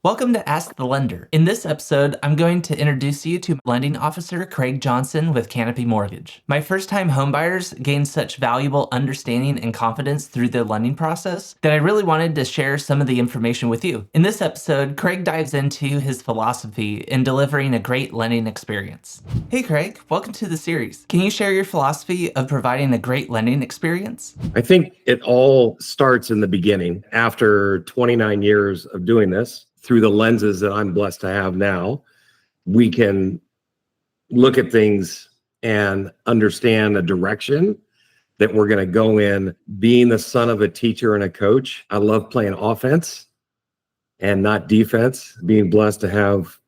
Welcome to Ask the Lender. In this episode, I'm going to introduce you to lending officer Craig Johnson with Canopy Mortgage. My first-time homebuyers gained such valuable understanding and confidence through the lending process that I really wanted to share some of the information with you. In this episode, Craig dives into his philosophy in delivering a great lending experience. Hey Craig, welcome to the series. Can you share your philosophy of providing a great lending experience? I think it all starts in the beginning. After 29 years of doing this, through the lenses that I'm blessed to have now, we can look at things and understand a direction that we're going to go in. Being the son of a teacher and a coach, I love playing offense and not defense. Being blessed to have,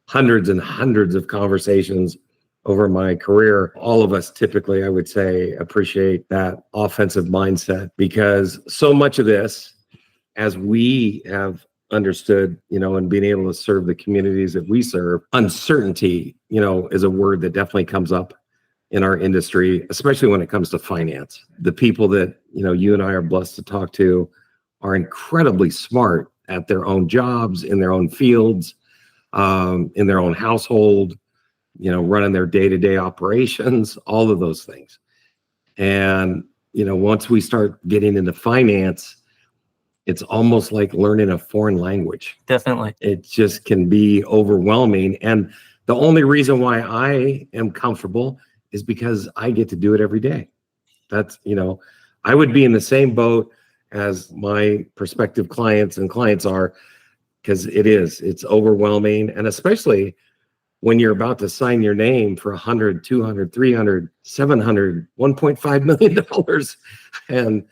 hundreds and hundreds of conversations over my career. All of us typically, I would say, appreciate that offensive mindset, because so much of this, as we have understood, and being able to serve the communities that we serve, uncertainty, is a word that definitely comes up in our industry, especially when it comes to finance. The people that, you and I are blessed to talk to are incredibly smart at their own jobs, in their own fields, in their own household, running their day-to-day operations, all of those things. And, once we start getting into finance, it's almost like learning a foreign language. Definitely. It just can be overwhelming. And the only reason why I am comfortable is because I get to do it every day. That's, I would be in the same boat as my prospective clients are, because it's overwhelming. And especially when you're about to sign your name for 100, 200, 300, 700, $1.5 million, and,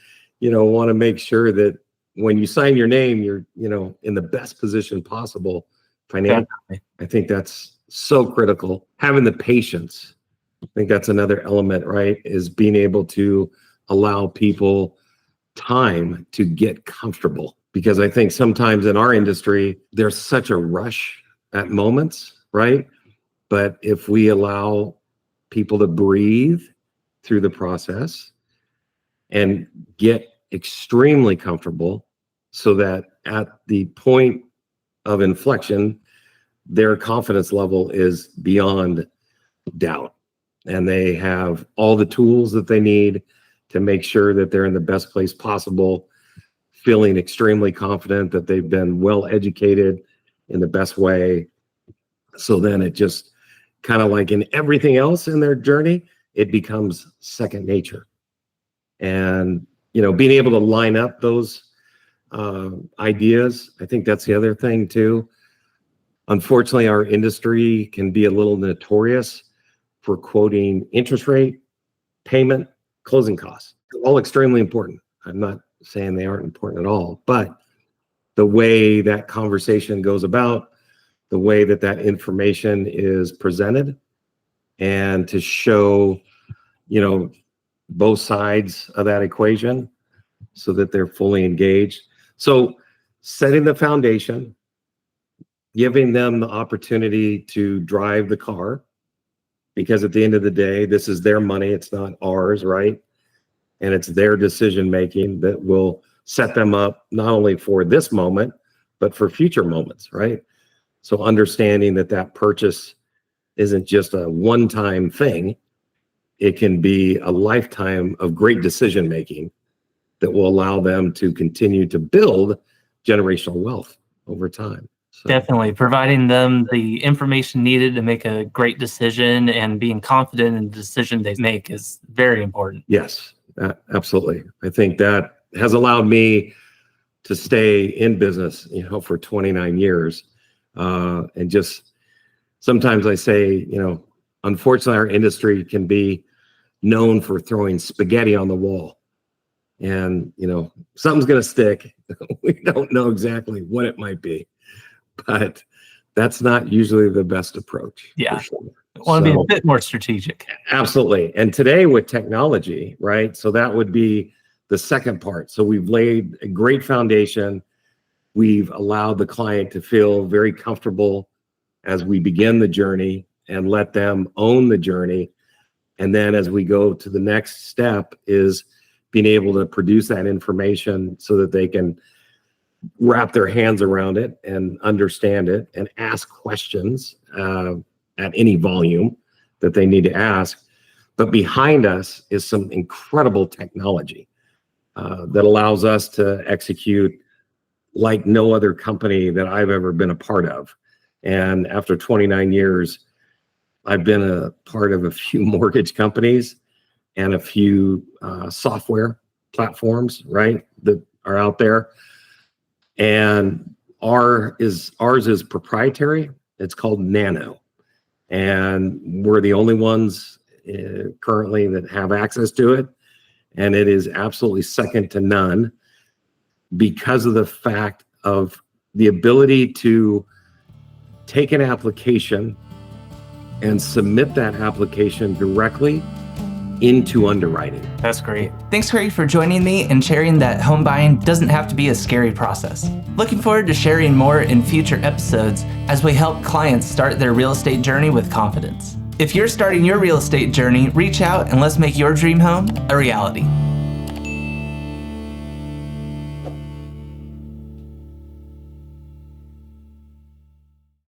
want to make sure that when you sign your name, you're, in the best position possible financially. I think that's so critical. Having the patience, I think that's another element, right? Is being able to allow people time to get comfortable. Because I think sometimes in our industry, there's such a rush at moments, right? But if we allow people to breathe through the process and get extremely comfortable, so that at the point of inflection, their confidence level is beyond doubt, and they have all the tools that they need to make sure that they're in the best place possible, feeling extremely confident that they've been well educated in the best way. So then it just kind of like in everything else in their journey, it becomes second nature. And, being able to line up those ideas, I think that's the other thing too. Unfortunately, our industry can be a little notorious for quoting interest rate, payment, closing costs. All extremely important. I'm not saying they aren't important at all, but the way that conversation goes about, the way that information is presented, and to show, both sides of that equation so that they're fully engaged. So setting the foundation, giving them the opportunity to drive the car, because at the end of the day, this is their money, it's not ours, right? And it's their decision making that will set them up not only for this moment, but for future moments, right? So understanding that purchase isn't just a one-time thing, it can be a lifetime of great decision making that will allow them to continue to build generational wealth over time. So, definitely. Providing them the information needed to make a great decision and being confident in the decision they make is very important. Yes, absolutely. I think that has allowed me to stay in business, for 29 years. And just sometimes I say, unfortunately, our industry can be known for throwing spaghetti on the wall. And, something's going to stick. We don't know exactly what it might be, but that's not usually the best approach. Yeah. For sure. I want to be a bit more strategic. Absolutely. And today with technology, right? So that would be the second part. So we've laid a great foundation. We've allowed the client to feel very comfortable as we begin the journey and let them own the journey. And then as we go to the next step is being able to produce that information so that they can wrap their hands around it and understand it and ask questions at any volume that they need to ask. But behind us is some incredible technology that allows us to execute like no other company that I've ever been a part of. And after 29 years, I've been a part of a few mortgage companies and a few software platforms, right, that are out there. And ours is proprietary. It's called Nano. And we're the only ones currently that have access to it. And it is absolutely second to none because of the fact of the ability to take an application and submit that application directly into underwriting. That's great. Thanks, Craig, for joining me and sharing that home buying doesn't have to be a scary process. Looking forward to sharing more in future episodes as we help clients start their real estate journey with confidence. If you're starting your real estate journey, reach out and let's make your dream home a reality.